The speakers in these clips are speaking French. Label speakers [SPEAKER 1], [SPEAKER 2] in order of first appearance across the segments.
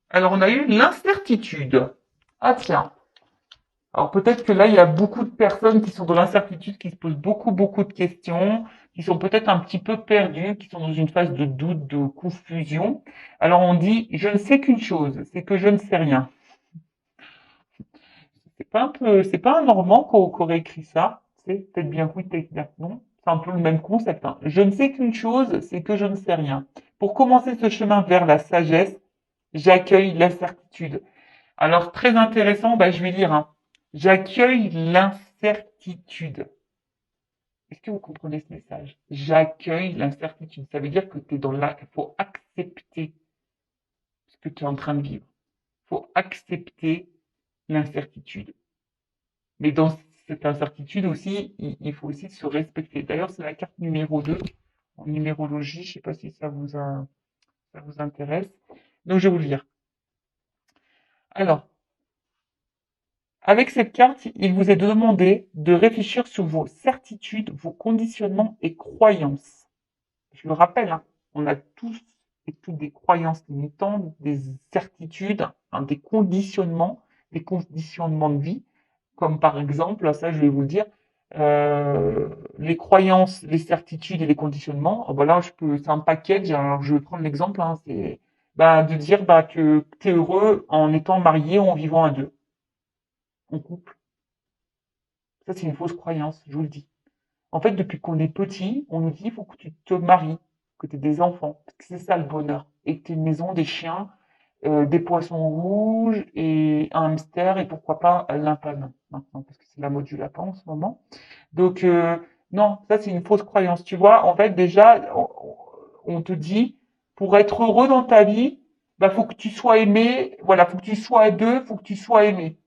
[SPEAKER 1] Alors, on a eu l'incertitude. Ah tiens. Alors peut-être que là, il y a beaucoup de personnes qui sont dans l'incertitude, qui se posent beaucoup de questions, qui sont peut-être un petit peu perdues, qui sont dans une phase de doute, de confusion. Alors on dit, je ne sais qu'une chose, c'est que je ne sais rien. C'est pas un Normand qu'aurait écrit ça. C'est peut-être bien oui, peut-être bien non. C'est un peu le même concept, hein. Je ne sais qu'une chose, c'est que je ne sais rien. Pour commencer ce chemin vers la sagesse, j'accueille l'incertitude. Alors, très intéressant, bah, je vais lire, hein. J'accueille l'incertitude. Est-ce que vous comprenez ce message? J'accueille l'incertitude. Ça veut dire que tu es dans là, il faut accepter ce que tu es en train de vivre. Il faut accepter l'incertitude. Mais dans cette incertitude aussi, il faut aussi se respecter. D'ailleurs, c'est la carte numéro 2 en numérologie. Je ne sais pas si ça vous intéresse. Donc, je vais vous le lire. Alors, avec cette carte, il vous est demandé de réfléchir sur vos certitudes, vos conditionnements et croyances. Je le rappelle, hein, on a tous et toutes des croyances limitantes, des certitudes, hein, des conditionnements de vie, comme par exemple, ça je vais vous le dire, les croyances, les certitudes et les conditionnements. Voilà, c'est un package. Alors je vais prendre l'exemple, hein, c'est bah, de dire bah, que tu es heureux en étant marié ou en vivant à deux, en couple. Ça, c'est une fausse croyance, je vous le dis. En fait, depuis qu'on est petit, on nous dit il faut que tu te maries, que tu aies des enfants, parce que c'est ça le bonheur. Et que tu aies une maison, des chiens, des poissons rouges et un hamster et pourquoi pas l'impane maintenant, parce que c'est la mode du lapin en ce moment. Donc, non, ça c'est une fausse croyance. Tu vois, en fait, déjà, on te dit, pour être heureux dans ta vie, bah, faut que tu sois aimé, voilà, faut que tu sois à deux, faut que tu sois aimé.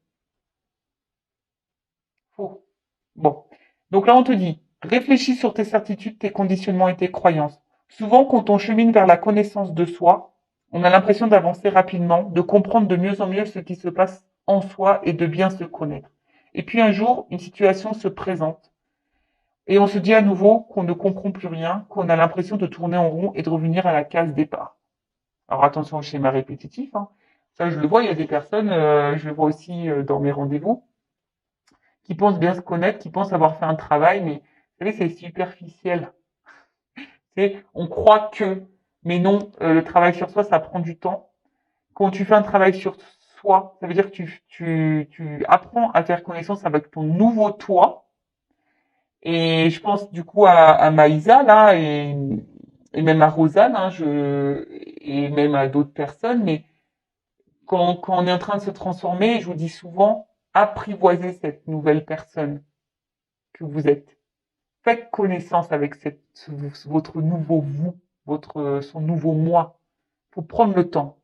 [SPEAKER 1] Faux. Bon. Donc là, on te dit, réfléchis sur tes certitudes, tes conditionnements et tes croyances. Souvent, quand on chemine vers la connaissance de soi, on a l'impression d'avancer rapidement, de comprendre de mieux en mieux ce qui se passe en soi et de bien se connaître. Et puis un jour, une situation se présente et on se dit à nouveau qu'on ne comprend plus rien, qu'on a l'impression de tourner en rond et de revenir à la case départ. Alors attention au schéma répétitif, hein. Ça, je le vois, il y a des personnes, je le vois aussi dans mes rendez-vous, qui pensent bien se connaître, qui pensent avoir fait un travail, mais vous savez, c'est superficiel. C'est, on croit que, mais non, le travail sur soi, ça prend du temps. Quand tu fais un travail sur soi, ça veut dire que tu apprends à faire connaissance avec ton nouveau toi. Et je pense du coup à Maïsa, là, et même à Rosanne, hein, et même à d'autres personnes, mais quand on est en train de se transformer, je vous dis souvent, apprivoisez cette nouvelle personne que vous êtes. Faites connaissance avec votre nouveau vous, son nouveau moi. Faut prendre le temps.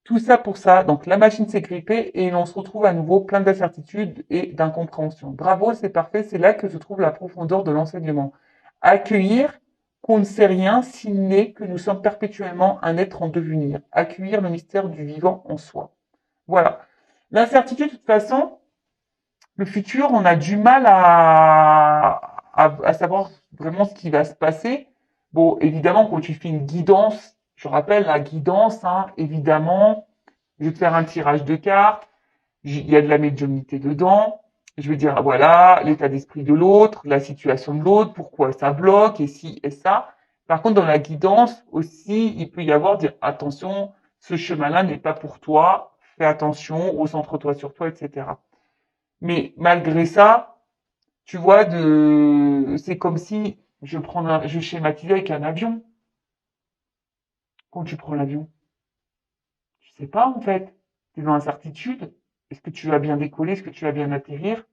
[SPEAKER 1] Tout ça pour ça. Donc, la machine s'est grippée et on se retrouve à nouveau plein d'incertitudes et d'incompréhension. Bravo, c'est parfait. C'est là que se trouve la profondeur de l'enseignement. Accueillir qu'on ne sait rien s'il n'est que nous sommes perpétuellement un être en devenir. Accueillir le mystère du vivant en soi. Voilà. L'incertitude, de toute façon, le futur, on a du mal à savoir vraiment ce qui va se passer. Bon, évidemment, quand tu fais une guidance, je rappelle la guidance, hein, évidemment, je vais te faire un tirage de cartes, il y a de la médiumnité dedans, je vais dire, voilà, l'état d'esprit de l'autre, la situation de l'autre, pourquoi ça bloque, et ci et ça. Par contre, dans la guidance aussi, il peut y avoir, dire, attention, ce chemin-là n'est pas pour toi, fais attention, recentre-toi sur toi, etc. Mais malgré ça, tu vois, c'est comme si je schématisais avec un avion. Quand tu prends l'avion, tu sais pas, en fait. Tu es dans l'incertitude. Est-ce que tu vas bien décoller? Est-ce que tu vas bien atterrir?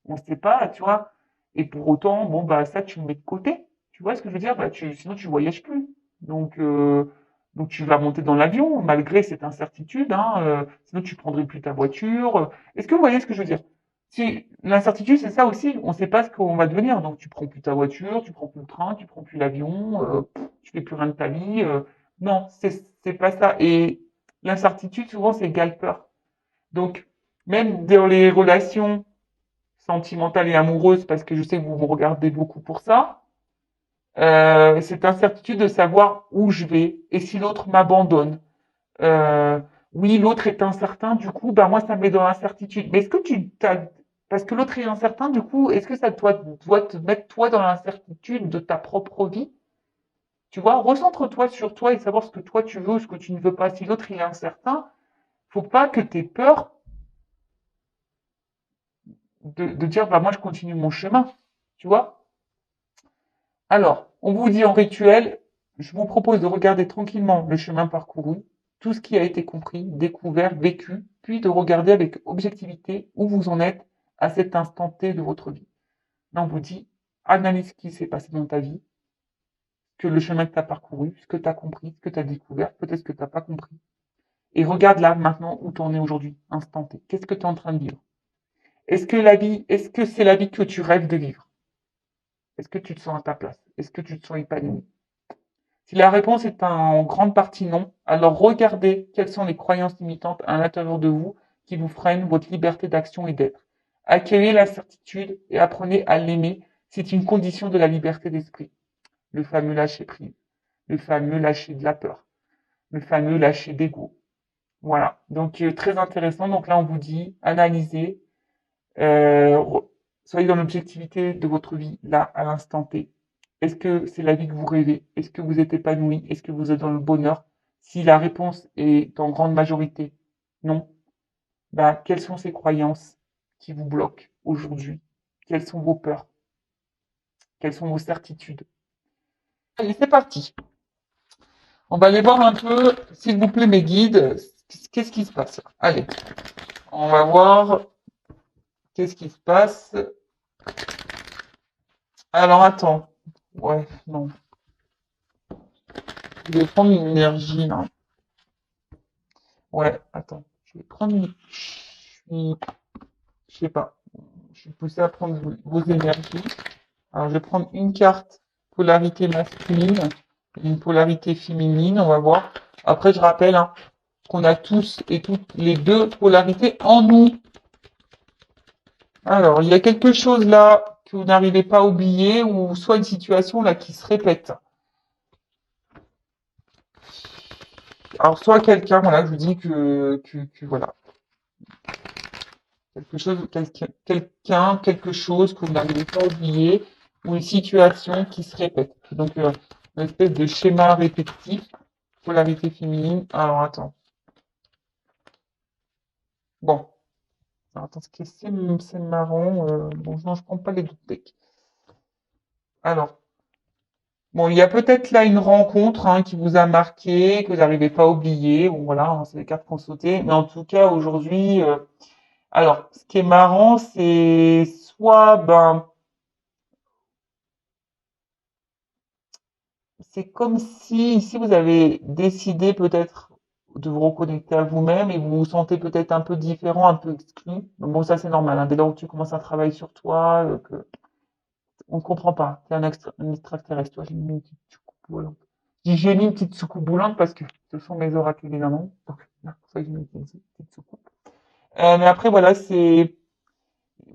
[SPEAKER 1] On ne sait pas, tu vois. Et pour autant, bon, bah, ça, tu le mets de côté. Tu vois ce que je veux dire? Bah, sinon, tu voyages plus. Donc, euh, donc, tu vas monter dans l'avion, malgré cette incertitude, hein, sinon, tu prendrais plus ta voiture. Est-ce que vous voyez ce que je veux dire? Si, l'incertitude, c'est ça aussi. On ne sait pas ce qu'on va devenir. Donc, tu prends plus ta voiture, tu prends plus le train, tu prends plus l'avion, tu fais plus rien de ta vie. Non, c'est pas ça. Et l'incertitude, souvent, c'est égale peur. Donc, même dans les relations sentimentales et amoureuses, parce que je sais que vous me regardez beaucoup pour ça, cette incertitude de savoir où je vais et si l'autre m'abandonne. Euh, Oui, l'autre est incertain, du coup, bah moi, ça me met dans l'incertitude. Mais est-ce que tu t'as... Parce que l'autre est incertain, du coup, est-ce que ça doit te mettre toi dans l'incertitude de ta propre vie? Tu vois, recentre-toi sur toi et savoir ce que toi tu veux ou ce que tu ne veux pas. Si l'autre il est incertain, faut pas que tu aies peur de dire, bah moi je continue mon chemin. Tu vois? Alors, on vous dit en rituel, je vous propose de regarder tranquillement le chemin parcouru, tout ce qui a été compris, découvert, vécu, puis de regarder avec objectivité où vous en êtes à cet instant T de votre vie. Là, on vous dit, analyse ce qui s'est passé dans ta vie, que le chemin que tu as parcouru, ce que tu as compris, ce que tu as découvert, peut-être ce que tu n'as pas compris. Et regarde là, maintenant, où tu en es aujourd'hui, instant T. Qu'est-ce que tu es en train de vivre? Est-ce que c'est la vie que tu rêves de vivre? Est-ce que tu te sens à ta place? Est-ce que tu te sens épanoui? Si la réponse est en grande partie non, alors regardez quelles sont les croyances limitantes à l'intérieur de vous qui vous freinent votre liberté d'action et d'être. Accueillez l'incertitude et apprenez à l'aimer. C'est une condition de la liberté d'esprit. Le fameux lâcher prise, le fameux lâcher de la peur, le fameux lâcher d'ego. Voilà. Donc, très intéressant. Donc là, on vous dit, analysez, euh, soyez dans l'objectivité de votre vie, là, à l'instant T. Est-ce que c'est la vie que vous rêvez? Est-ce que vous êtes épanoui? Est-ce que vous êtes dans le bonheur? Si la réponse est en grande majorité non, bah, quelles sont ces croyances qui vous bloquent aujourd'hui? Quelles sont vos peurs? Quelles sont vos certitudes? Allez, c'est parti. On va aller voir un peu, s'il vous plaît, mes guides, qu'est-ce qui se passe? Allez, on va voir qu'est-ce qui se passe. Alors, attends. Ouais, non. Je vais prendre une énergie, là. Ouais, attends. Je vais prendre une... Je sais pas. Je suis poussé à prendre vos énergies. Alors, je vais prendre une carte polarité masculine et une polarité féminine. On va voir. Après, je rappelle hein, qu'on a tous et toutes les deux polarités en nous. Alors, il y a quelque chose là que vous n'arrivez pas à oublier ou soit une situation là qui se répète. Alors, soit quelqu'un, voilà, je vous dis que voilà, quelque chose, quelque chose que vous n'arrivez pas à oublier ou une situation qui se répète. Donc, une espèce de schéma répétitif, polarité féminine. Alors, attends. Bon. Alors, attends, c'est marrant. Bon, non, je prends pas les deux decks. Alors, bon, il y a peut-être là une rencontre hein, qui vous a marqué, que vous n'arrivez pas à oublier. Bon, voilà, hein, c'est les cartes qu'on sauté. Mais en tout cas, aujourd'hui, alors, ce qui est marrant, c'est soit, ben, c'est comme si ici vous avez décidé peut-être de vous reconnecter à vous-même et vous vous sentez peut-être un peu différent, un peu exclu. Bon, ça c'est normal. Hein. Dès lors que tu commences un travail sur toi, que on ne comprend pas. C'est un extraterrestre. Toi, j'ai mis une petite soucoupe volante. J'ai mis une petite soucoupe volante parce que ce sont mes oracles évidemment. Donc, c'est pour ça que j'ai mis une petite soucoupe. Mais après, voilà, c'est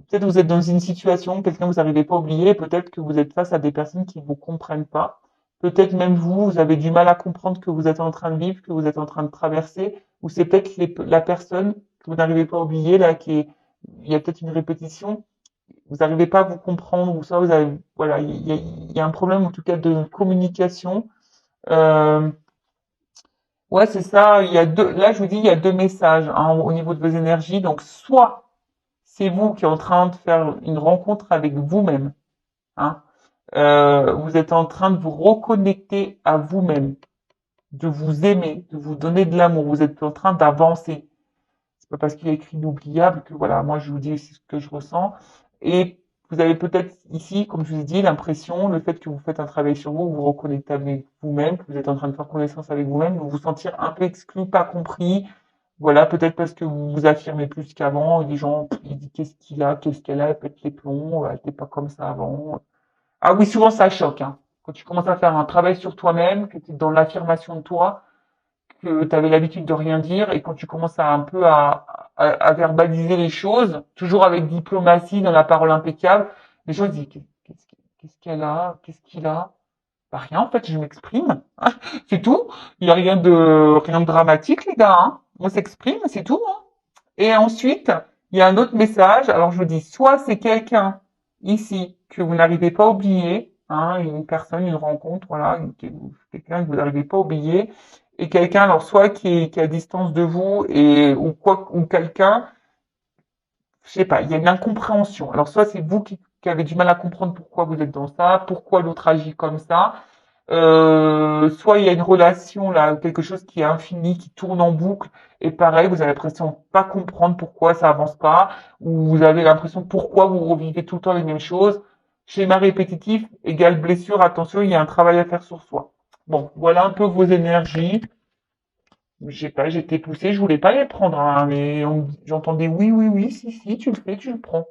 [SPEAKER 1] peut-être vous êtes dans une situation, quelqu'un que vous n'arrivez pas à oublier, peut-être que vous êtes face à des personnes qui ne vous comprennent pas. Peut-être même vous, vous avez du mal à comprendre que vous êtes en train de vivre, que vous êtes en train de traverser, ou c'est peut-être la personne que vous n'arrivez pas à oublier, là, il y a peut-être une répétition, vous n'arrivez pas à vous comprendre, ou ça, vous avez, voilà, il y a un problème, en tout cas, de communication. Euh, ouais, c'est ça, il y a deux, là, je vous dis, il y a deux messages, hein, au niveau de vos énergies. Donc, soit c'est vous qui êtes en train de faire une rencontre avec vous-même. Hein. Vous êtes en train de vous reconnecter à vous-même, de vous aimer, de vous donner de l'amour. Vous êtes en train d'avancer. C'est pas parce qu'il y a écrit inoubliable que voilà, moi je vous dis ce que je ressens. Et vous avez peut-être ici, comme je vous ai dit, l'impression, le fait que vous faites un travail sur vous, vous vous reconnectez avec vous-même, que vous êtes en train de faire connaissance avec vous-même, vous vous sentir un peu exclu, pas compris, voilà, peut-être parce que vous vous affirmez plus qu'avant, les gens, ils disent qu'est-ce qu'il a, qu'est-ce qu'elle a, elle pète les plombs, elle était pas comme ça avant. Ah oui, souvent ça choque, hein. Quand tu commences à faire un travail sur toi-même, que tu es dans l'affirmation de toi, que tu avais l'habitude de rien dire, et quand tu commences à un peu à verbaliser les choses, toujours avec diplomatie, dans la parole impeccable, les gens disent qu'est-ce qu'elle a, qu'est-ce qu'il a? Bah rien, en fait, je m'exprime. C'est tout. Il n'y a rien de dramatique, les gars. Hein. On s'exprime, c'est tout, hein. Et ensuite, il y a un autre message. Alors, je vous dis, soit c'est quelqu'un ici que vous n'arrivez pas à oublier, hein, une personne, une rencontre, voilà, quelqu'un que vous n'arrivez pas à oublier, et quelqu'un, alors soit qui est à distance de vous et ou quoi, ou quelqu'un, je sais pas, il y a une incompréhension. Alors, soit c'est vous qui avez du mal à comprendre pourquoi vous êtes dans ça, pourquoi l'autre agit comme ça, soit il y a une relation là, quelque chose qui est infini, qui tourne en boucle, et pareil, vous avez l'impression de pas comprendre pourquoi ça avance pas, ou vous avez l'impression pourquoi vous revivez tout le temps les mêmes choses. Schéma répétitif égale blessure. Attention, il y a un travail à faire sur soi. Bon, voilà un peu vos énergies. Je sais pas, j'étais poussée, je voulais pas les prendre, hein, mais j'entendais oui, oui, oui, si, si, tu le fais, tu le prends.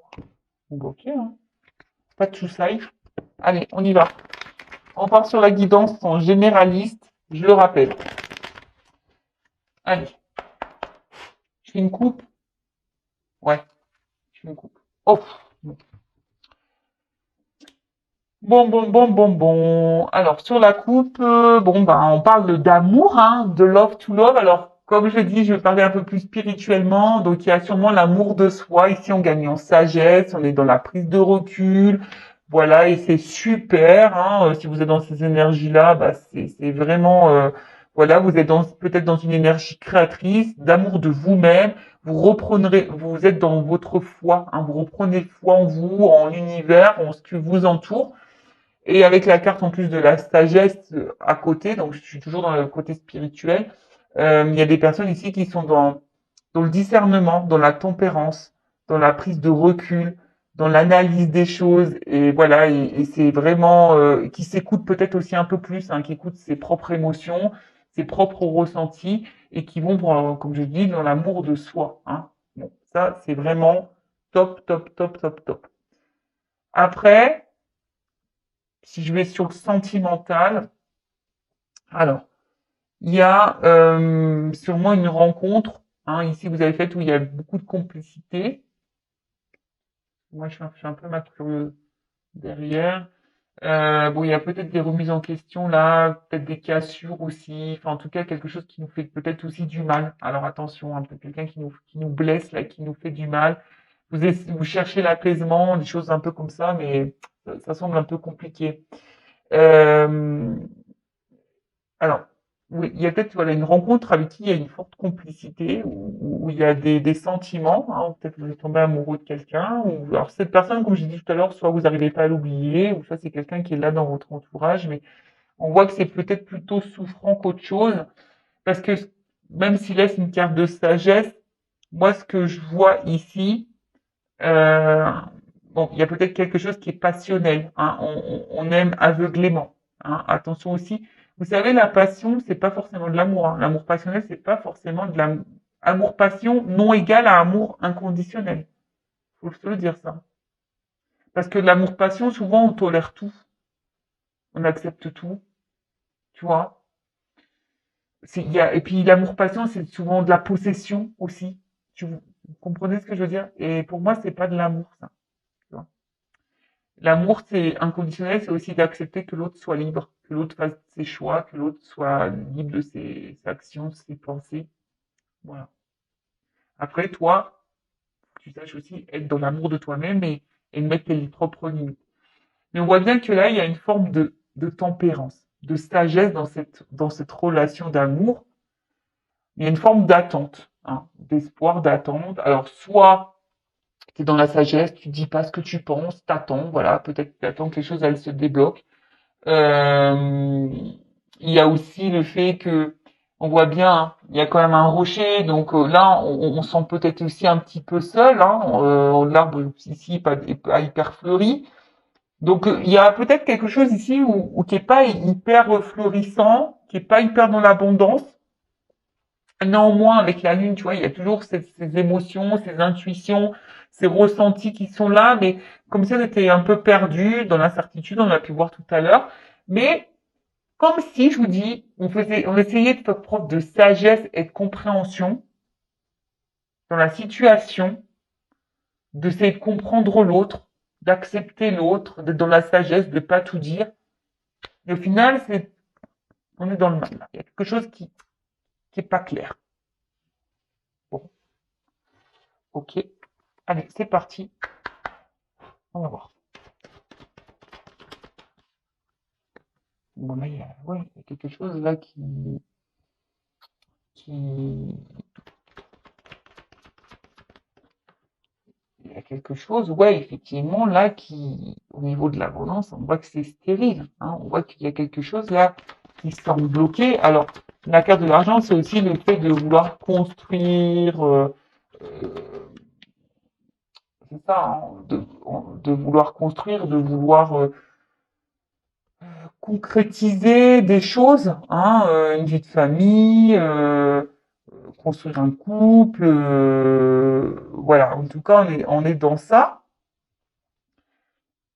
[SPEAKER 1] Bon, ok, hein. Pas de soucis. Allez, on y va. On part sur la guidance en généraliste, je le rappelle. Allez, je fais une coupe. Ouais, je fais une coupe. Oh. Bon. Alors, sur la coupe, bon, ben, on parle d'amour, hein, de love to love. Alors, comme je dis, je vais parler un peu plus spirituellement. Donc, il y a sûrement l'amour de soi. Ici, on gagne en sagesse, on est dans la prise de recul. Voilà, et c'est super, hein. Si vous êtes dans ces énergies-là, bah, c'est vraiment, voilà, vous êtes peut-être dans une énergie créatrice, d'amour de vous-même. Vous reprendrez, vous êtes dans votre foi, hein. Vous reprenez foi en vous, en l'univers, en ce qui vous entoure. Et avec la carte en plus de la sagesse à côté, donc je suis toujours dans le côté spirituel, il y a des personnes ici qui sont dans le discernement, dans la tempérance, dans la prise de recul, dans l'analyse des choses, et voilà, et c'est vraiment qui s'écoute peut-être aussi un peu plus, hein, qui écoute ses propres émotions, ses propres ressentis, et qui vont, comme je dis, dans l'amour de soi. Hein. Bon, ça, c'est vraiment top. Après, si je vais sur le sentimental, alors, il y a sûrement une rencontre, hein, ici vous avez fait où il y a beaucoup de complicité. Moi, je suis un peu ma curieuse derrière. Bon, il y a peut-être des remises en question là, peut-être des cassures aussi. Enfin, en tout cas, quelque chose qui nous fait peut-être aussi du mal. Alors attention, un peu quelqu'un qui nous blesse là, qui nous fait du mal. Vous cherchez l'apaisement, des choses un peu comme ça, mais ça semble un peu compliqué. Euh, Alors, oui, il y a peut-être voilà, une rencontre avec qui il y a une forte complicité, où il y a des sentiments, hein, peut-être vous êtes tombé amoureux de quelqu'un, ou alors cette personne, comme j'ai dit tout à l'heure, soit vous n'arrivez pas à l'oublier, ou soit c'est quelqu'un qui est là dans votre entourage, mais on voit que c'est peut-être plutôt souffrant qu'autre chose, parce que même s'il laisse une carte de sagesse, moi ce que je vois ici, euh, bon, il y a peut-être quelque chose qui est passionnel, hein, on aime aveuglément, hein, attention aussi. Vous savez, la passion, c'est pas forcément de l'amour. Hein. L'amour passionnel, c'est pas forcément de l'amour. Amour-passion non égal à amour inconditionnel. Faut se le dire ça. Parce que l'amour-passion, souvent, on tolère tout, on accepte tout, tu vois. Et puis l'amour-passion, c'est souvent de la possession aussi. Vous comprenez ce que je veux dire? Et pour moi, c'est pas de l'amour, ça. Tu vois. L'amour, c'est inconditionnel, c'est aussi d'accepter que l'autre soit libre, que l'autre fasse ses choix, que l'autre soit libre de ses actions, de ses pensées. Voilà. Après, toi, tu saches aussi être dans l'amour de toi-même et mettre tes propres limites. Mais on voit bien que là, il y a une forme de tempérance, de sagesse dans cette relation d'amour. Il y a une forme d'attente, hein, d'espoir, d'attente. Alors, soit tu es dans la sagesse, tu dis pas ce que tu penses, t'attends, voilà, peut-être t'attends que les choses elles se débloquent. Euh, il y a aussi le fait que on voit bien, hein, il y a quand même un rocher, donc là on sent peut-être aussi un petit peu seul. Hein, l'arbre ici pas hyper fleuri, donc il y a peut-être quelque chose ici où qui est pas hyper fleurissant, qui est pas hyper dans l'abondance. Néanmoins, avec la lune, tu vois, il y a toujours ces émotions, ces intuitions, ces ressentis qui sont là, mais comme si on était un peu perdu dans l'incertitude, on a pu voir tout à l'heure. Mais comme si, je vous dis, on essayait de faire preuve de sagesse et de compréhension dans la situation, d'essayer de comprendre l'autre, d'accepter l'autre, d'être dans la sagesse, de pas tout dire. Et au final, on est dans le mal. Il y a quelque chose qui est pas clair. Ok. Allez, c'est parti. On va voir. Bon, là, ouais, il y a quelque chose là qui, il y a quelque chose, ouais, effectivement, là, au niveau de la balance, on voit que c'est stérile, hein. On voit qu'il y a quelque chose là qui semble bloqué. Alors, la carte de l'argent, c'est aussi le fait de vouloir construire, euh, c'est ça, hein, de vouloir construire, de vouloir concrétiser des choses, hein, une vie de famille, construire un couple, voilà. En tout cas, on est dans ça.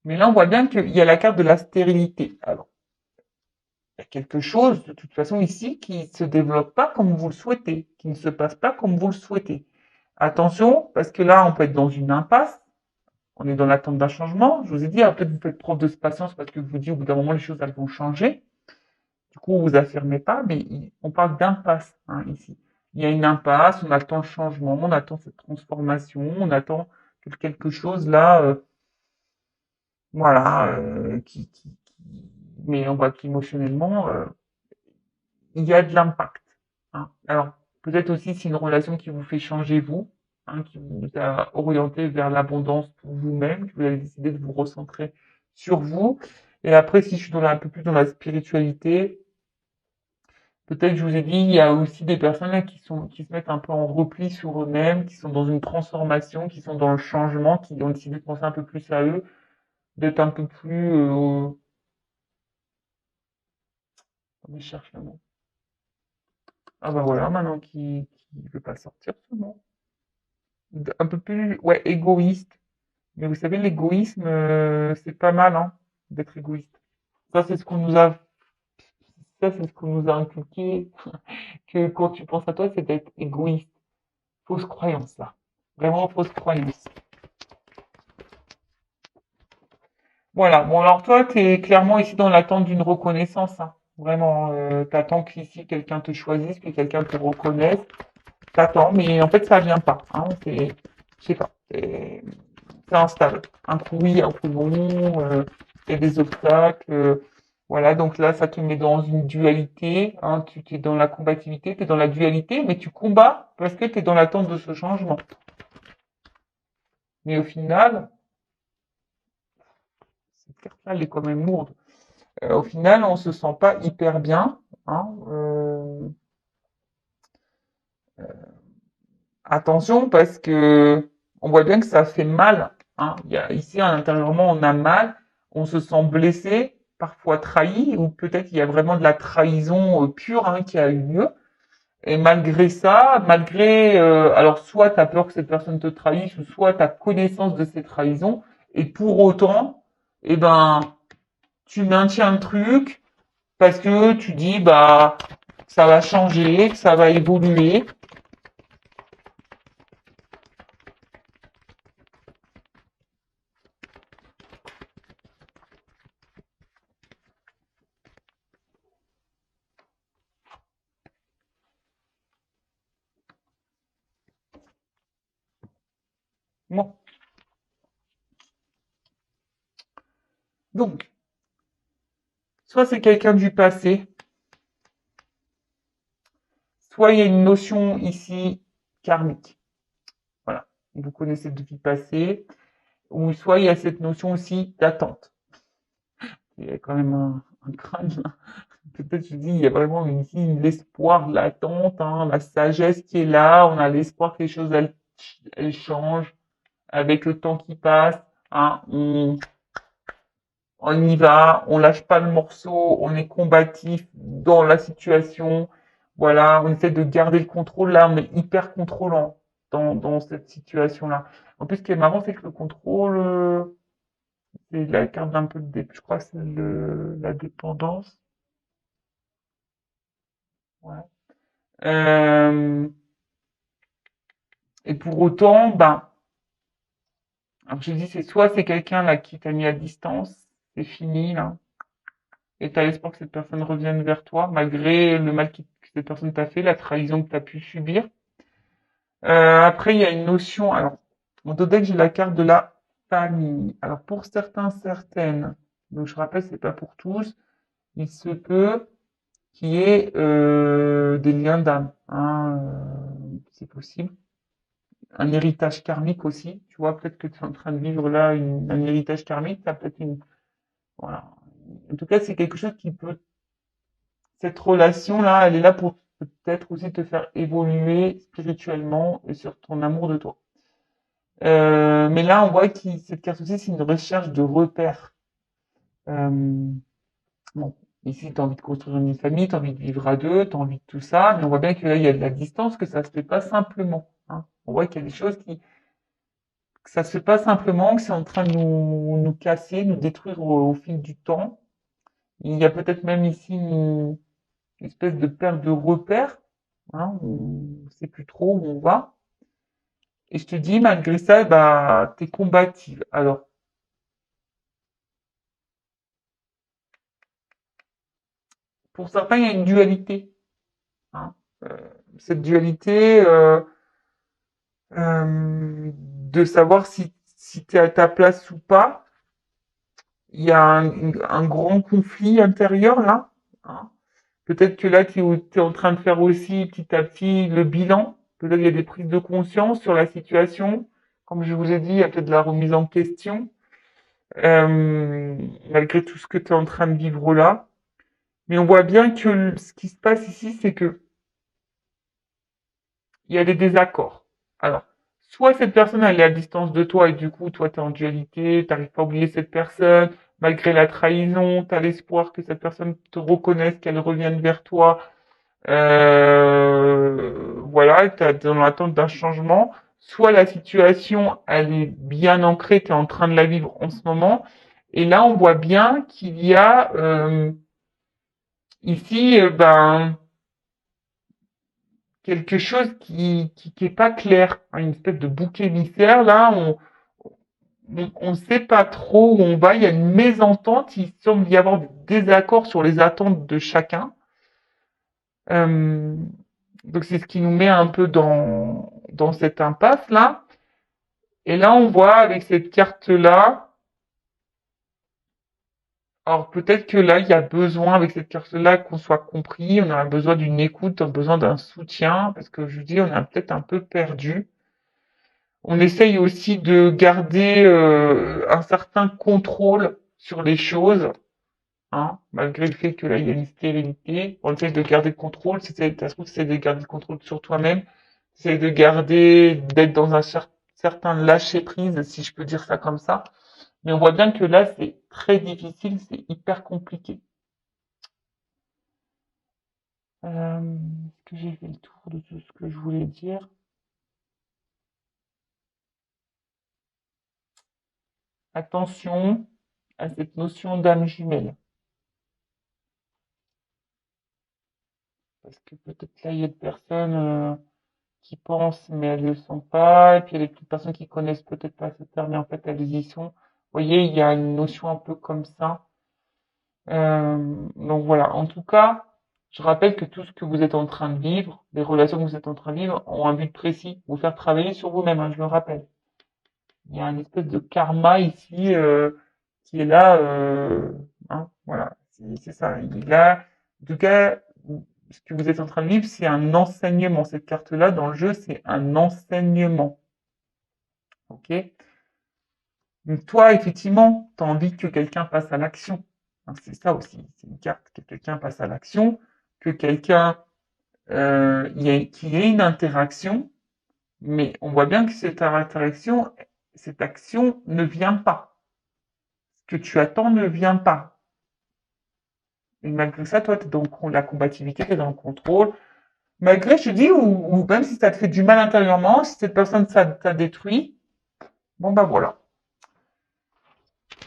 [SPEAKER 1] Mais là, on voit bien qu'il y a la carte de la stérilité. Alors, il y a quelque chose, de toute façon, ici, qui ne se développe pas comme vous le souhaitez, qui ne se passe pas comme vous le souhaitez. Attention, parce que là, on peut être dans une impasse. On est dans l'attente d'un changement. Je vous ai dit, peut-être vous faites preuve de patience parce que je vous dis, au bout d'un moment, les choses, elles vont changer. Du coup, vous affirmez pas, mais on parle d'impasse, hein, ici. Il y a une impasse, on attend le changement, on attend cette transformation, on attend que quelque chose là, voilà, mais on voit qu'émotionnellement, il y a de l'impact, hein. Alors, peut-être aussi c'est une relation qui vous fait changer vous, hein, qui vous a orienté vers l'abondance pour vous-même, que vous avez décidé de vous recentrer sur vous. Et après, si je suis un peu plus dans la spiritualité, peut-être, je vous ai dit, il y a aussi des personnes là qui se mettent un peu en repli sur eux-mêmes, qui sont dans une transformation, qui sont dans le changement, qui ont décidé de penser un peu plus à eux, d'être un peu plus, je cherche le mot. Ah bah voilà, maintenant qui veut pas sortir ce mot. Un peu plus, ouais, égoïste. Mais vous savez, l'égoïsme, c'est pas mal, hein, d'être égoïste. Ça, c'est ce qu'on nous a, ça, c'est ce qu'on nous a inculqué, que quand tu penses à toi, c'est d'être égoïste. Fausse croyance, là. Vraiment fausse croyance. Voilà. Bon, alors toi, tu es clairement ici dans l'attente d'une reconnaissance, hein. Vraiment, t'attends qu'ici quelqu'un te choisisse, que quelqu'un te reconnaisse. T'attends, mais en fait, ça vient pas, hein. Je sais pas. C'est instable. Un coup oui, un coup non. Il y a des obstacles. Voilà. Donc là, ça te met dans une dualité, hein. Tu es dans la combativité, tu es dans la dualité, mais tu combats parce que tu es dans l'attente de ce changement. Mais au final, cette carte-là, elle est quand même lourde. Au final, on se sent pas hyper bien, hein. Attention parce que on voit bien que ça fait mal, hein. Ici, intérieurement, on a mal, on se sent blessé, parfois trahi, ou peut-être il y a vraiment de la trahison pure, hein, qui a eu lieu. Et malgré ça, alors soit tu as peur que cette personne te trahisse, ou soit tu as connaissance de ces trahisons, et pour autant, eh ben, tu maintiens le truc, parce que tu dis bah ça va changer, que ça va évoluer. Bon. Donc, soit c'est quelqu'un du passé, soit il y a une notion ici karmique. Voilà. Vous connaissez de vie passée, ou soit il y a cette notion aussi d'attente. Il y a quand même un crâne là. Peut-être je dis, il y a vraiment ici l'espoir, l'attente, hein, la sagesse qui est là. On a l'espoir que les choses elles changent avec le temps qui passe, hein. On y va, on lâche pas le morceau, on est combatif dans la situation. Voilà, on essaie de garder le contrôle. Là, on est hyper contrôlant dans cette situation-là. En plus, ce qui est marrant, c'est que le contrôle, c'est la carte d'un peu je crois que c'est la dépendance. Ouais. Euh, et pour autant, ben, alors je dis, c'est soit c'est quelqu'un là qui t'a mis à distance, c'est fini là, et t'as l'espoir que cette personne revienne vers toi, malgré le mal que cette personne t'a fait, la trahison que t'as pu subir. Après, il y a une notion. Alors, mon deck, j'ai la carte de la famille. Alors, pour certains, certaines, donc je rappelle, c'est pas pour tous, il se peut qu'il y ait des liens d'âme. Hein, c'est possible. Un héritage karmique aussi. Tu vois, peut-être que tu es en train de vivre là un héritage karmique. T'as peut-être une. Voilà. En tout cas, c'est quelque chose qui peut. Cette relation-là, elle est là pour peut-être aussi te faire évoluer spirituellement et sur ton amour de toi. Mais là, on voit que cette carte aussi, c'est une recherche de repères. Euh, bon, ici, tu as envie de construire une famille, tu as envie de vivre à deux, tu as envie de tout ça, mais on voit bien que là, il y a de la distance, que ça se fait pas simplement. Hein. On voit qu'il y a des choses que ça se fait pas simplement, que c'est en train de nous casser, nous détruire au fil du temps. Il y a peut-être même ici une espèce de perte de repères, hein, on ne sait plus trop où on va. Et je te dis, malgré ça, bah, t'es combative. Alors, pour certains, il y a une dualité. Hein. Euh, cette dualité de savoir si tu es à ta place ou pas. Il y a un grand conflit intérieur là. Hein. Peut-être que là, tu es en train de faire aussi petit à petit le bilan. Peut-être qu'il y a des prises de conscience sur la situation. Comme je vous ai dit, il y a peut-être de la remise en question, malgré tout ce que tu es en train de vivre là. Mais on voit bien que ce qui se passe ici, c'est que il y a des désaccords. Alors, soit cette personne, elle est à distance de toi et du coup, toi, tu es en dualité, tu n'arrives pas à oublier cette personne, malgré la trahison, tu as l'espoir que cette personne te reconnaisse, qu'elle revienne vers toi. Voilà, tu es dans l'attente d'un changement. Soit la situation, elle est bien ancrée, tu es en train de la vivre en ce moment. Et là, on voit bien qu'il y a ici, ben, quelque chose qui est pas clair, hein, une espèce de bouc émissaire là, on sait pas trop où on va, il y a une mésentente, il semble y avoir des désaccords sur les attentes de chacun. Euh, donc c'est ce qui nous met un peu dans cette impasse là. Et là on voit avec cette carte là, alors peut-être que là il y a besoin avec cette carte là qu'on soit compris, on a besoin d'une écoute, on a besoin d'un soutien parce que je dis on a peut-être un peu perdu. On essaye aussi de garder un certain contrôle sur les choses, hein, malgré le fait que là il y a une stérilité. On essaye de garder le contrôle. Si ça se trouve, c'est de garder le contrôle sur toi-même. C'est de garder, d'être dans un certain lâcher prise, si je peux dire ça comme ça. Mais on voit bien que là c'est très difficile, c'est hyper compliqué. Est-ce que j'ai fait le tour de tout ce que je voulais dire? Attention à cette notion d'âme jumelle. Parce que peut-être là, il y a des personnes qui pensent, mais elles ne le sont pas. Et puis il y a des petites personnes qui connaissent peut-être pas ce terme, mais en fait, elles y sont. Vous voyez, il y a une notion un peu comme ça. Donc voilà. En tout cas, je rappelle que tout ce que vous êtes en train de vivre, les relations que vous êtes en train de vivre, ont un but précis. Vous faire travailler sur vous-même, hein, je le rappelle. Il y a une espèce de karma ici qui est là. Hein, voilà. C'est ça. Il est là. En tout cas, ce que vous êtes en train de vivre, c'est un enseignement. Cette carte-là, dans le jeu, c'est un enseignement. Ok? Donc toi, effectivement, tu as envie que quelqu'un passe à l'action. Hein, c'est ça aussi. C'est une carte que quelqu'un passe à l'action, que quelqu'un qu'il y ait une interaction, mais on voit bien que cette interaction, cette action ne vient pas. Ce que tu attends ne vient pas. Et malgré ça, toi, tu es dans la combativité, tu es dans le contrôle. Malgré, je te dis, ou même si ça te fait du mal intérieurement, si cette personne t'a détruit, bon bah voilà.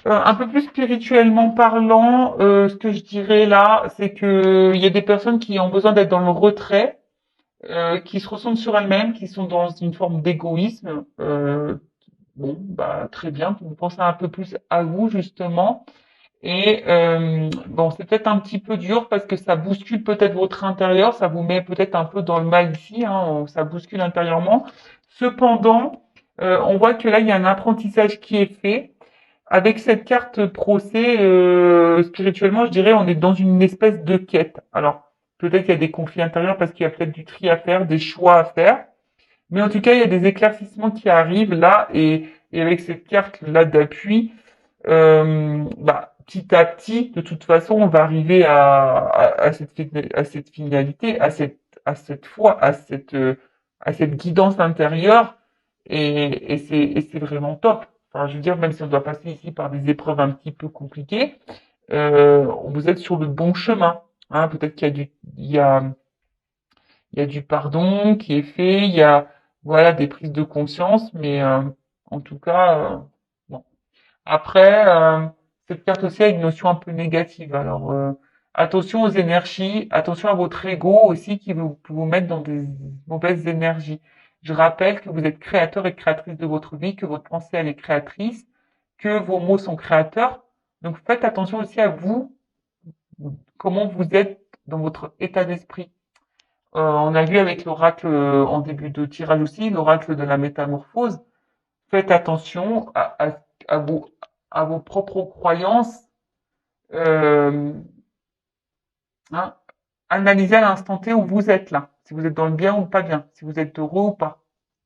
[SPEAKER 1] Un peu plus spirituellement parlant, ce que je dirais là, c'est que il y a des personnes qui ont besoin d'être dans le retrait, qui se ressentent sur elles-mêmes, qui sont dans une forme d'égoïsme. Bon, bah très bien, vous pensez un peu plus à vous justement. Et bon, c'est peut-être un petit peu dur parce que ça bouscule peut-être votre intérieur, ça vous met peut-être un peu dans le mal ici, hein, ça bouscule intérieurement. Cependant, on voit que là, il y a un apprentissage qui est fait. Avec cette carte procès, spirituellement, je dirais, on est dans une espèce de quête. Alors, peut-être qu'il y a des conflits intérieurs parce qu'il y a peut-être du tri à faire, des choix à faire. Mais en tout cas, il y a des éclaircissements qui arrivent là et avec cette carte-là d'appui, petit à petit, de toute façon, on va arriver à cette finalité, à cette foi, à cette guidance intérieure, et c'est vraiment top. Enfin, je veux dire, même si on doit passer ici par des épreuves un petit peu compliquées, vous êtes sur le bon chemin. Hein, peut-être qu'il y a il y a du pardon qui est fait, il y a voilà des prises de conscience, mais en tout cas, bon. Après, cette carte aussi a une notion un peu négative. Alors, attention aux énergies, attention à votre ego aussi qui peut vous mettre dans des mauvaises énergies. Je rappelle que vous êtes créateur et créatrice de votre vie, que votre pensée elle est créatrice, que vos mots sont créateurs. Donc faites attention aussi à vous, comment vous êtes dans votre état d'esprit. On a vu avec l'oracle en début de tirage aussi, l'oracle de la métamorphose. Faites attention à à vos propres croyances. Euh, hein. Analysez à l'instant T où vous êtes là. Si vous êtes dans le bien ou pas bien. Si vous êtes heureux ou pas.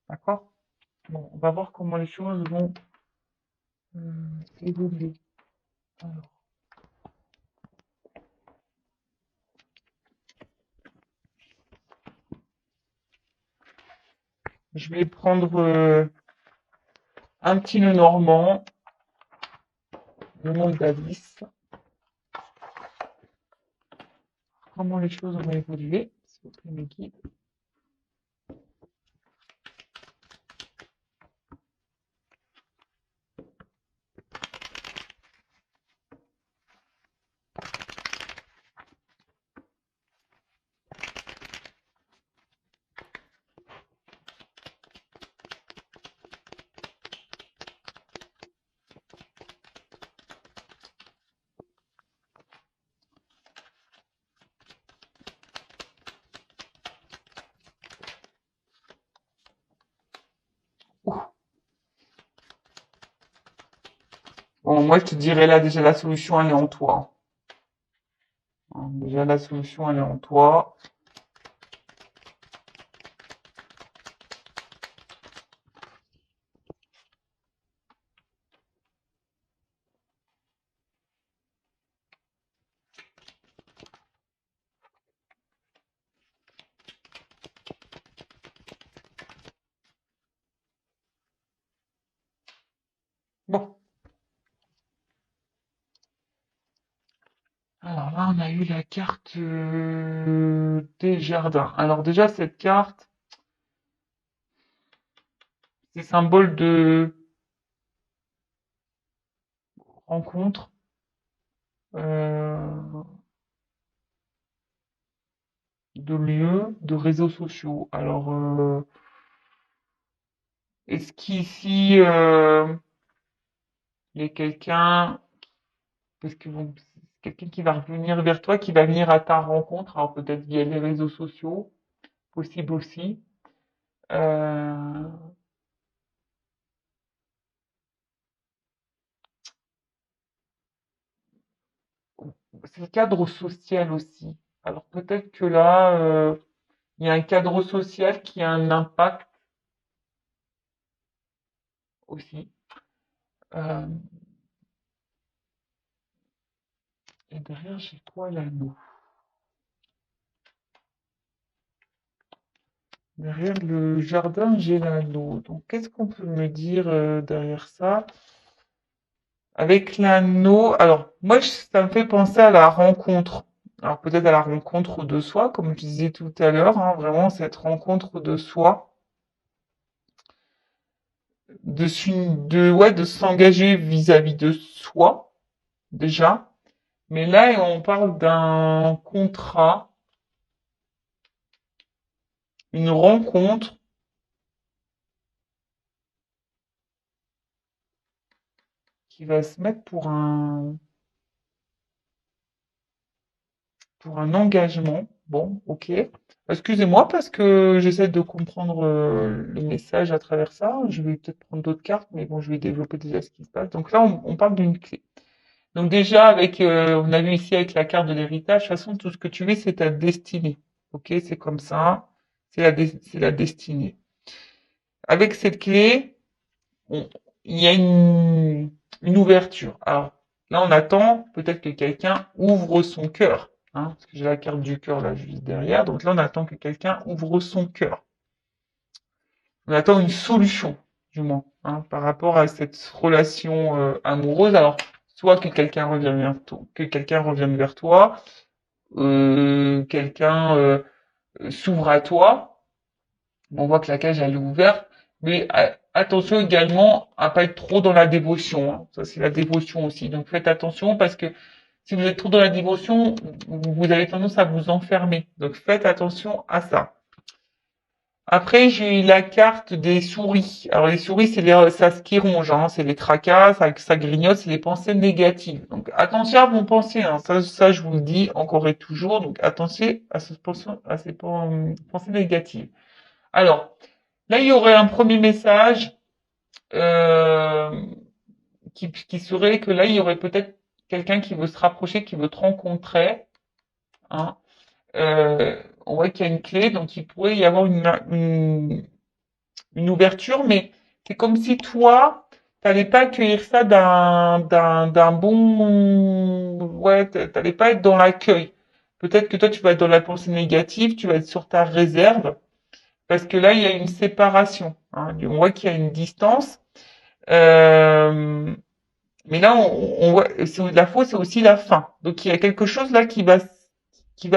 [SPEAKER 1] D'accord. Bon, on va voir comment les choses vont évoluer. Alors, je vais prendre un petit nœud normand, le nom d'Alice. Comment les choses vont évoluer. S'il vous plaît, mes guides. Ouh. Bon, moi, je te dirais là, déjà, la solution, elle est en toi. Hein, déjà, la solution, elle est en toi. Bon. Alors là, on a eu la carte des jardins. Alors déjà, cette carte, c'est symbole de rencontre, euh, de lieux, de réseaux sociaux. Alors, est-ce qu'ici, il y a quelqu'un, parce que bon, c'est quelqu'un qui va revenir vers toi, qui va venir à ta rencontre, alors peut-être via les réseaux sociaux, possible aussi. Euh, c'est le cadre social aussi. Alors peut-être que là, il y a un cadre social qui a un impact aussi. Euh, et derrière, j'ai quoi l'anneau? Derrière le jardin, j'ai l'anneau. Donc, qu'est-ce qu'on peut me dire derrière ça? Avec l'anneau, alors moi, ça me fait penser à la rencontre. Alors peut-être à la rencontre de soi, comme je disais tout à l'heure, hein, vraiment cette rencontre de soi, ouais, de s'engager vis-à-vis de soi déjà. Mais là, on parle d'un contrat, une rencontre qui va se mettre pour un... pour un engagement. Bon, ok. Excusez-moi parce que j'essaie de comprendre le message à travers ça. Je vais peut-être prendre d'autres cartes, mais bon, je vais développer déjà ce qui se passe. Donc là, on parle d'une clé. Donc déjà, on a vu ici avec la carte de l'héritage, de toute façon, tout ce que tu veux, c'est ta destinée. Ok, c'est comme ça. C'est la destinée. Avec cette clé, on- il y a une ouverture. Alors là, on attend peut-être que quelqu'un ouvre son cœur. Hein, parce que j'ai la carte du cœur là juste derrière. Donc là, on attend que quelqu'un ouvre son cœur. On attend une solution, du moins, hein, par rapport à cette relation amoureuse. Alors, soit que quelqu'un revienne vers toi, quelqu'un s'ouvre à toi. On voit que la cage elle est ouverte, mais attention également à pas être trop dans la dévotion. Hein. Ça c'est la dévotion aussi. Donc faites attention parce que si vous êtes trop dans la dévotion, vous avez tendance à vous enfermer. Donc faites attention à ça. Après, j'ai eu la carte des souris. Alors, les souris, ça ce qui ronge, hein, c'est les tracas, ça grignote, c'est les pensées négatives. Donc, attention à vos pensées, hein, ça, je vous le dis encore et toujours. Donc, attention à ces pensées négatives. Alors, là, il y aurait un premier message euh, qui serait que là, il y aurait peut-être quelqu'un qui veut se rapprocher, qui veut te rencontrer. Hein. On voit qu'il y a une clé, donc il pourrait y avoir une ouverture, mais c'est comme si toi, t'allais pas accueillir ça d'un bon, ouais, t'allais pas être dans l'accueil. Peut-être que toi, tu vas être dans la pensée négative, tu vas être sur ta réserve, parce que là, il y a une séparation. Hein. On voit qu'il y a une distance. Euh, mais là, on voit, la faute, c'est aussi la fin. Donc, il y a quelque chose là qui va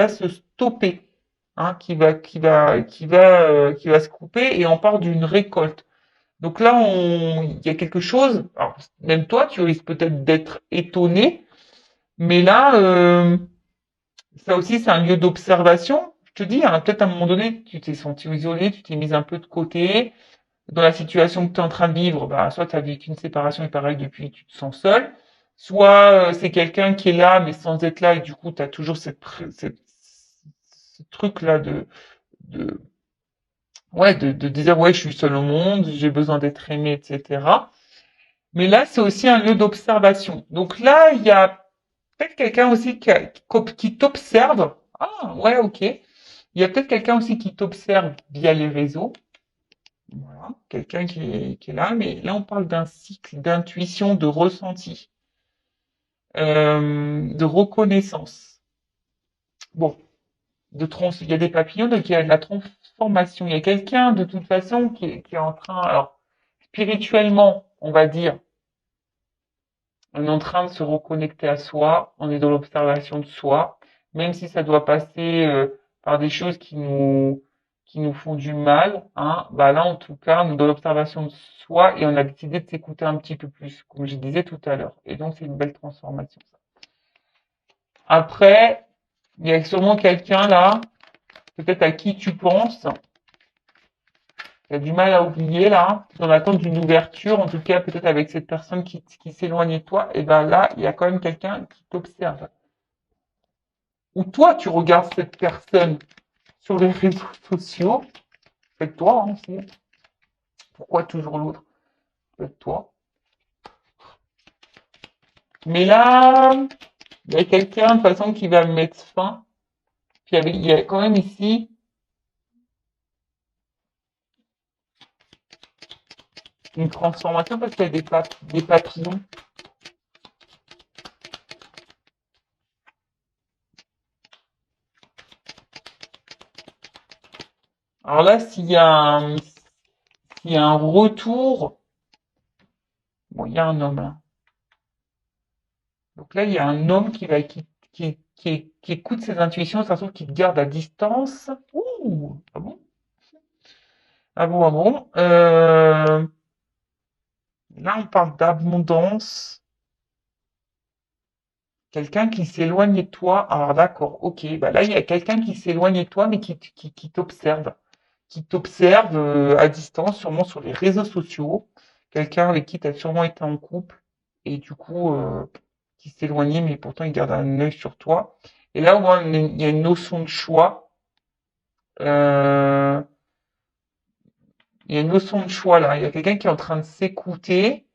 [SPEAKER 1] se stopper, hein, qui va se couper, et on part d'une récolte. Donc là, il y a quelque chose. Alors, même toi, tu risques peut-être d'être étonné, mais là, ça aussi, c'est un lieu d'observation. Je te dis, hein, peut-être à un moment donné, tu t'es senti isolé, tu t'es mis un peu de côté. Dans la situation que tu es en train de vivre, bah, soit tu as vécu une séparation et pareil, depuis, tu te sens seul. Soit c'est quelqu'un qui est là, mais sans être là, et du coup, tu as toujours ce truc-là de, de dire, ouais, je suis seul au monde, j'ai besoin d'être aimé, etc. Mais là, c'est aussi un lieu d'observation. Donc là, il y a peut-être quelqu'un aussi qui t'observe. Ah, ouais, ok. Il y a peut-être quelqu'un aussi qui t'observe via les réseaux. Voilà, quelqu'un qui est là. Mais là, on parle d'un cycle d'intuition, de ressenti, de reconnaissance. Bon, il y a des papillons, donc il y a de la transformation. Il y a quelqu'un, de toute façon, qui est en train, alors, spirituellement, on va dire, on est en train de se reconnecter à soi, on est dans l'observation de soi, même si ça doit passer par des choses qui nous font du mal, hein, bah là en tout cas, on est dans l'observation de soi et on a décidé de s'écouter un petit peu plus, comme je disais tout à l'heure. Et donc c'est une belle transformation. Ça. Après, il y a sûrement quelqu'un là, peut-être à qui tu penses, qui a du mal à oublier là, dans l'attente d'une ouverture, en tout cas peut-être avec cette personne qui s'éloigne de toi, et ben là, il y a quand même quelqu'un qui t'observe. Ou toi, tu regardes cette personne sur les réseaux sociaux, fais-toi hein, aussi. Pourquoi toujours l'autre? Fais-toi. Mais là, il y a quelqu'un de toute façon qui va mettre fin. Puis il y a quand même ici une transformation parce qu'il y a des papillons. Alors là, s'il y a un retour, bon, il y a un homme là. Donc là, il y a un homme qui écoute ses intuitions, ça se trouve qu'il te garde à distance. Ouh, ah bon? Ah bon, ah bon. Là, on parle d'abondance. Quelqu'un qui s'éloigne de toi. Alors d'accord, ok. Bah là, il y a quelqu'un qui s'éloigne de toi, mais qui t'observe. Qui t'observe à distance, sûrement sur les réseaux sociaux. Quelqu'un avec qui tu as sûrement été en couple. Et du coup, qui s'éloignait, mais pourtant il garde un œil sur toi. Et là, au moins, il y a une notion de choix. Euh, il y a une notion de choix là. Il y a quelqu'un qui est en train de s'écouter.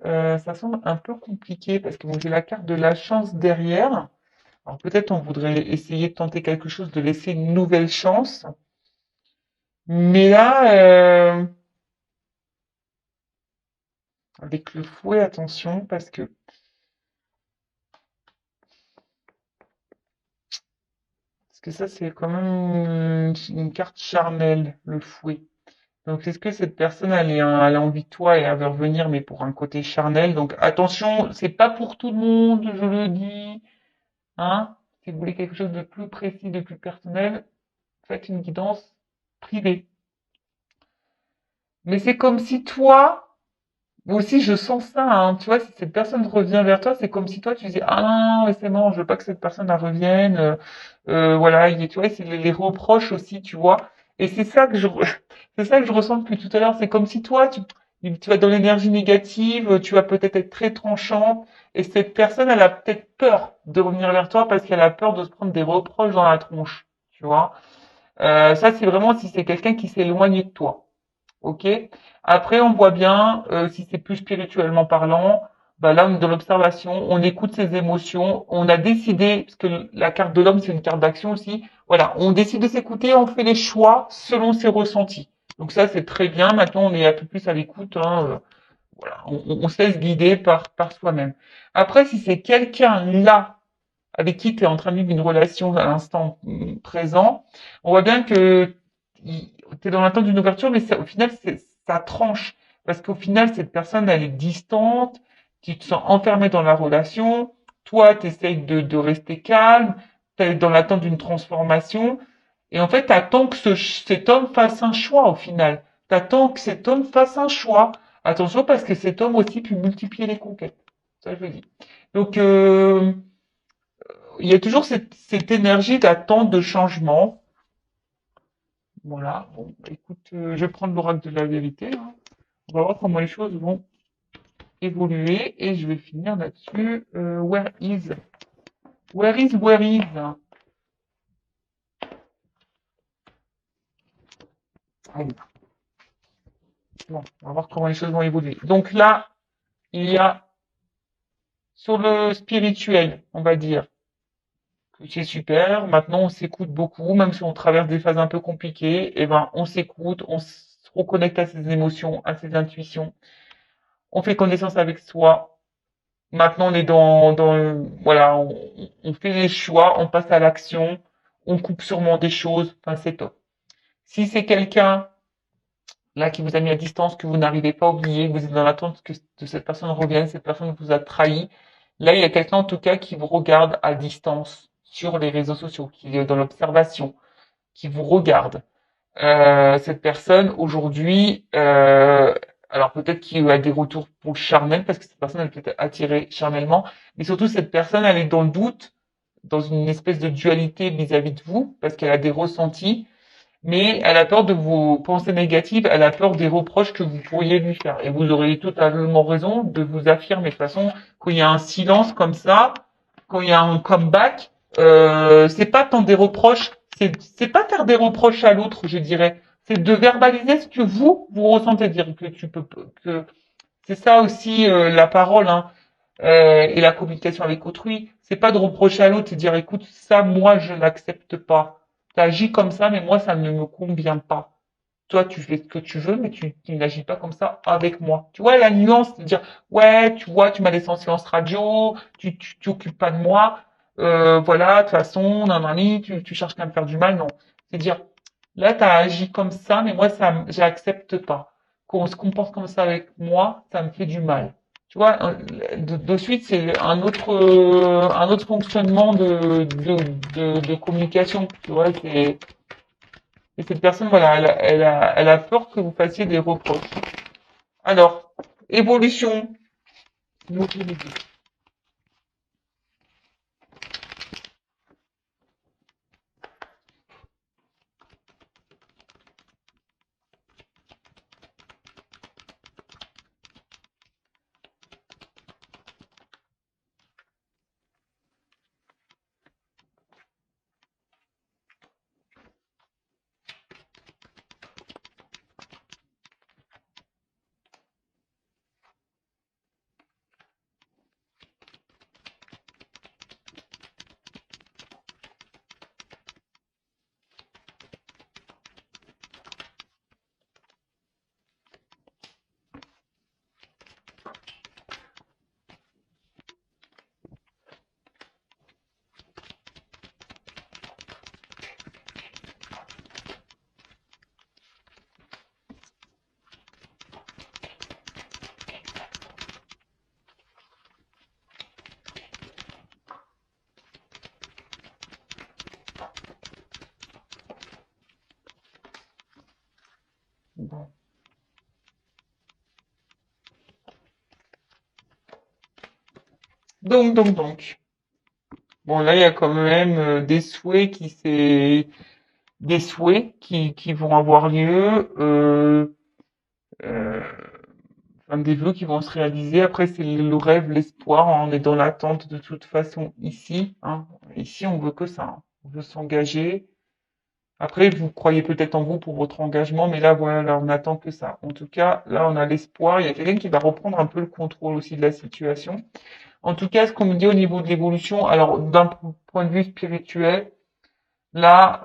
[SPEAKER 1] Ça semble un peu compliqué parce que bon, j'ai la carte de la chance derrière. Alors peut-être on voudrait essayer de tenter quelque chose, de laisser une nouvelle chance. Mais là, avec le fouet, attention, parce que ça c'est quand même une carte charnelle, le fouet. Donc est-ce que cette personne elle a envie de toi et elle veut revenir, mais pour un côté charnel. Donc attention, c'est pas pour tout le monde, je le dis. Hein? Si vous voulez quelque chose de plus précis, de plus personnel, faites une guidance privée. Mais c'est comme si toi, moi aussi je sens ça, hein, tu vois, si cette personne revient vers toi, c'est comme si toi tu disais, ah non, mais c'est bon, je veux pas que cette personne elle revienne, voilà, tu vois, c'est les reproches aussi, tu vois. Et c'est ça que c'est ça que je ressens depuis tout à l'heure, c'est comme si toi, tu vas dans l'énergie négative, tu vas peut-être être très tranchant, et cette personne, elle a peut-être peur de revenir vers toi parce qu'elle a peur de se prendre des reproches dans la tronche, tu vois. Ça, c'est vraiment si c'est quelqu'un qui s'éloigne de toi. Ok. Après, on voit bien, si c'est plus spirituellement parlant, bah là, on est dans l'observation, on écoute ses émotions, on a décidé, parce que la carte de l'homme, c'est une carte d'action aussi, voilà, on décide de s'écouter, on fait les choix selon ses ressentis. Donc ça, c'est très bien. Maintenant, on est un peu plus à l'écoute, hein, voilà, on se laisse guider par soi-même. Après, si c'est quelqu'un là avec qui tu es en train de vivre une relation à l'instant présent, on voit bien que tu es dans l'attente d'une ouverture, mais au final, ça tranche. Parce qu'au final, cette personne, elle est distante, tu te sens enfermé dans la relation, toi, tu essayes de rester calme, tu es dans l'attente d'une transformation, et en fait, tu attends que cet homme fasse un choix au final. Tu attends que cet homme fasse un choix. Attention, parce que cet homme aussi peut multiplier les conquêtes. Ça, je le dis. Donc, il y a toujours cette énergie d'attente de changement. Voilà. Bon, bah, écoute, je vais prendre l'oracle de la vérité, hein. On va voir comment les choses vont évoluer et je vais finir là-dessus. Where is? Where is? Where is? Allez, bon, on va voir comment les choses vont évoluer. Donc là, il y a sur le spirituel, on va dire, que c'est super. Maintenant, on s'écoute beaucoup, même si on traverse des phases un peu compliquées. Et ben, on s'écoute, on se reconnecte à ses émotions, à ses intuitions. On fait connaissance avec soi. Maintenant, on est voilà, on fait les choix, on passe à l'action, on coupe sûrement des choses. Enfin, c'est top. Si c'est quelqu'un là qui vous a mis à distance, que vous n'arrivez pas à oublier, vous êtes dans l'attente que cette personne revienne, cette personne vous a trahi, là, il y a quelqu'un en tout cas qui vous regarde à distance sur les réseaux sociaux, qui est dans l'observation, qui vous regarde. Cette personne aujourd'hui, alors peut-être qu'il a des retours pour le charnel, parce que cette personne elle peut être attirée charnellement, mais surtout cette personne elle est dans le doute, dans une espèce de dualité vis-à-vis de vous, parce qu'elle a des ressentis, mais elle a peur de vos pensées négatives, elle a peur des reproches que vous pourriez lui faire. Et vous auriez totalement raison de vous affirmer. De toute façon, quand il y a un silence comme ça, quand il y a un comeback, c'est pas tant des reproches, c'est pas faire des reproches à l'autre, je dirais. C'est de verbaliser ce que vous ressentez, dire que tu peux, que c'est ça aussi la parole, hein, et la communication avec autrui. C'est pas de reprocher à l'autre et dire écoute ça moi je n'accepte pas. T'agis comme ça mais moi ça ne me convient pas. Toi tu fais ce que tu veux mais tu n'agis pas comme ça avec moi. Tu vois la nuance de dire ouais tu vois tu m'as laissé en silence radio, tu occupes pas de moi, voilà de toute façon nanani tu cherches qu'à me faire du mal non. C'est dire là tu as agi comme ça mais moi ça j'accepte pas. Qu'on se comporte comme ça avec moi ça me fait du mal. Tu vois, de suite, c'est un autre fonctionnement de communication. Tu vois, et cette personne, voilà, elle a peur que vous fassiez des reproches. Alors, évolution. Mobilité. Donc. Bon, là, il y a quand même des souhaits qui vont avoir lieu, euh, enfin, des vœux qui vont se réaliser. Après, c'est le rêve, l'espoir. Hein, on est dans l'attente de toute façon ici. Hein. Ici, on veut que ça. Hein. On veut s'engager. Après, vous croyez peut-être en vous pour votre engagement, mais là, voilà, là, on attend que ça. En tout cas, là, on a l'espoir. Il y a quelqu'un qui va reprendre un peu le contrôle aussi de la situation. En tout cas, ce qu'on me dit au niveau de l'évolution, alors d'un point de vue spirituel, là,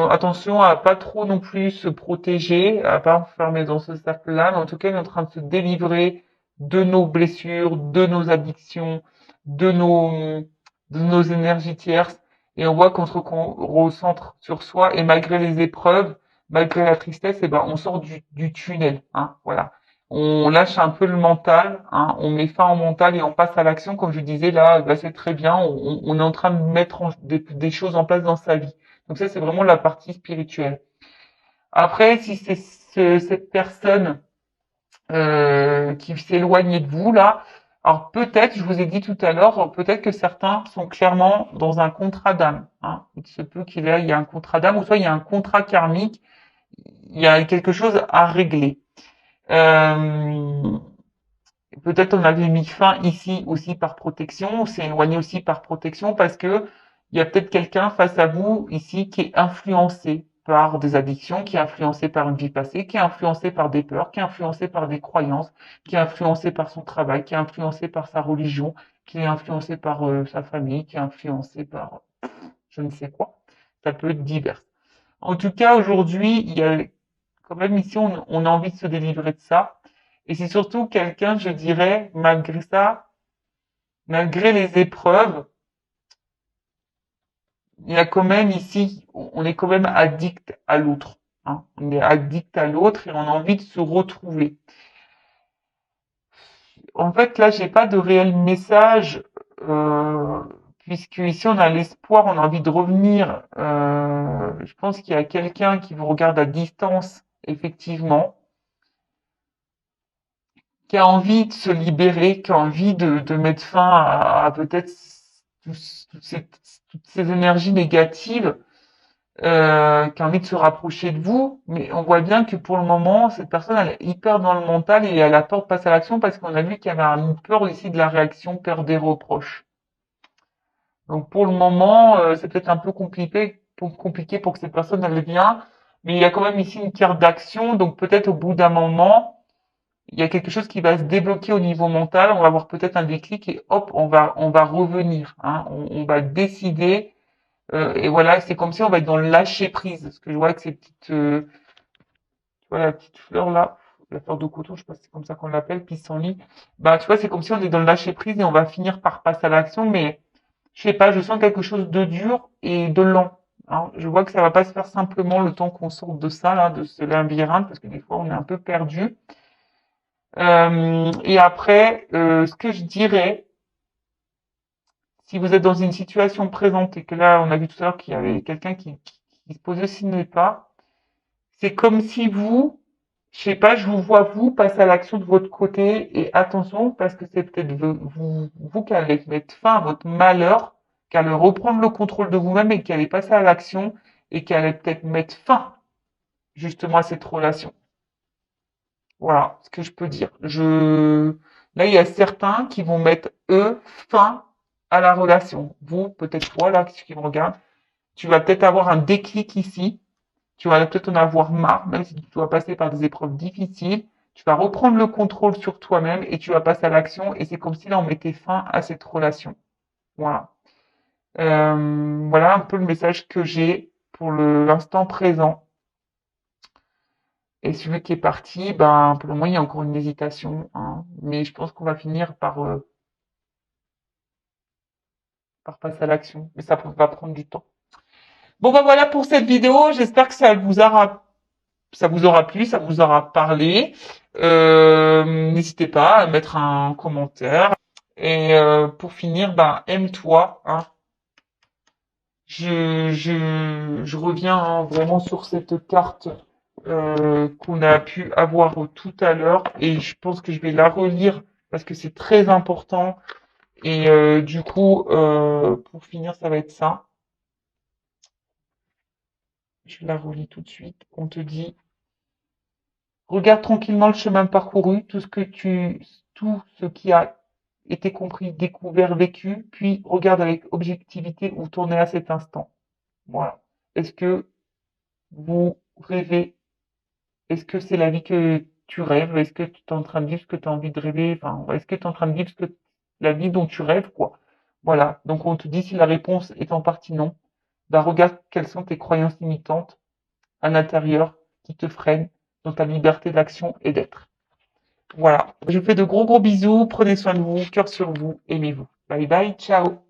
[SPEAKER 1] attention à pas trop non plus se protéger, à pas enfermer dans ce cercle-là, mais en tout cas, on est en train de se délivrer de nos blessures, de nos addictions, de nos, de nos énergies tierces, et on voit qu'on se recentre sur soi, et malgré les épreuves, malgré la tristesse, eh ben, on sort du tunnel, hein, voilà. On lâche un peu le mental, hein, on met fin au mental et on passe à l'action, comme je disais là, bah, c'est très bien, on est en train de mettre des choses en place dans sa vie. Donc ça, c'est vraiment la partie spirituelle. Après, si c'est cette personne qui s'éloigne de vous là, alors peut-être, je vous ai dit tout à l'heure, peut-être que certains sont clairement dans un contrat d'âme. Hein. Il se peut qu'il y ait un contrat d'âme, ou soit il y a un contrat karmique, il y a quelque chose à régler. Euh, Peut-être on avait mis fin ici aussi par protection, on s'est éloigné aussi par protection parce que il y a peut-être quelqu'un face à vous ici qui est influencé par des addictions, qui est influencé par une vie passée, qui est influencé par des peurs, qui est influencé par des croyances, qui est influencé par son travail, qui est influencé par sa religion, qui est influencé par sa famille, qui est influencé par je ne sais quoi. Ça peut être divers. En tout cas, aujourd'hui, il y a quand même ici, on a envie de se délivrer de ça. Et c'est surtout quelqu'un, je dirais, malgré ça, malgré les épreuves, il y a quand même ici, on est quand même addict à l'autre. Hein. On est addict à l'autre et on a envie de se retrouver. En fait, là, j'ai pas de réel message, euh, puisque ici on a l'espoir, on a envie de revenir. Je pense qu'il y a quelqu'un qui vous regarde à distance, effectivement, qui a envie de se libérer, qui a envie de mettre fin à peut-être toutes ces énergies négatives, qui a envie de se rapprocher de vous, mais on voit bien que pour le moment, cette personne, elle est hyper dans le mental et elle a peur de passer à l'action parce qu'on a vu qu'il y avait une peur aussi de la réaction, peur des reproches. Donc pour le moment, c'est peut-être un peu compliqué pour que cette personne elle vienne, mais il y a quand même ici une carte d'action, donc peut-être au bout d'un moment, il y a quelque chose qui va se débloquer au niveau mental, on va avoir peut-être un déclic et hop, on va revenir, hein, on va décider, et voilà, c'est comme si on va être dans le lâcher prise, ce que je vois avec ces petites, tu vois la petite fleur là, la fleur de coton, je sais pas si c'est comme ça qu'on l'appelle, pissenlit, bah tu vois, c'est comme si on est dans le lâcher prise et on va finir par passer à l'action, mais je sais pas, je sens quelque chose de dur et de lent. Hein. Je vois que ça va pas se faire simplement le temps qu'on sorte de ça, là, de ce labyrinthe, parce que des fois on est un peu perdu. Et après, ce que je dirais, si vous êtes dans une situation présente et que là, on a vu tout à l'heure qu'il y avait quelqu'un qui se posait aussi n'est pas, c'est comme si vous, je sais pas, je vous vois vous passer à l'action de votre côté et attention parce que c'est peut-être vous qui allez mettre fin à votre malheur, qui allez reprendre le contrôle de vous-même et qui allez passer à l'action et qui allez peut-être mettre fin justement à cette relation. Voilà ce que je peux dire. Là, il y a certains qui vont mettre eux fin à la relation. Vous, peut-être toi, là, qui me regarde, tu vas peut-être avoir un déclic ici. Tu vas peut-être en avoir marre, même si tu dois passer par des épreuves difficiles. Tu vas reprendre le contrôle sur toi-même et tu vas passer à l'action. Et c'est comme si là, on mettait fin à cette relation. Voilà. Voilà un peu le message que j'ai pour l'instant présent. Et celui qui est parti, ben, pour le moment, il y a encore une hésitation, hein, mais je pense qu'on va finir par passer à l'action. Mais ça va prendre du temps. Bon, ben voilà pour cette vidéo. J'espère que ça vous aura plu, ça vous aura parlé. N'hésitez pas à mettre un commentaire. Et pour finir, ben, aime-toi. Hein. Je reviens hein, vraiment sur cette carte qu'on a pu avoir tout à l'heure et je pense que je vais la relire parce que c'est très important Et du coup, pour finir, ça va être ça. Je la relis tout de suite. On te dit, regarde tranquillement le chemin parcouru, tout ce qui a été compris, découvert, vécu, puis regarde avec objectivité où t'en es à cet instant. Voilà. Est-ce que vous rêvez? Est-ce que c'est la vie que tu rêves? Est-ce que tu es en train de vivre ce que tu as envie de rêver? Enfin, est-ce que tu es en train de vivre la vie dont tu rêves, quoi? Voilà. Donc, on te dit si la réponse est en partie non, bah, regarde quelles sont tes croyances limitantes à l'intérieur qui te freinent dans ta liberté d'action et d'être. Voilà. Je vous fais de gros bisous. Prenez soin de vous. Cœur sur vous. Aimez-vous. Bye bye. Ciao.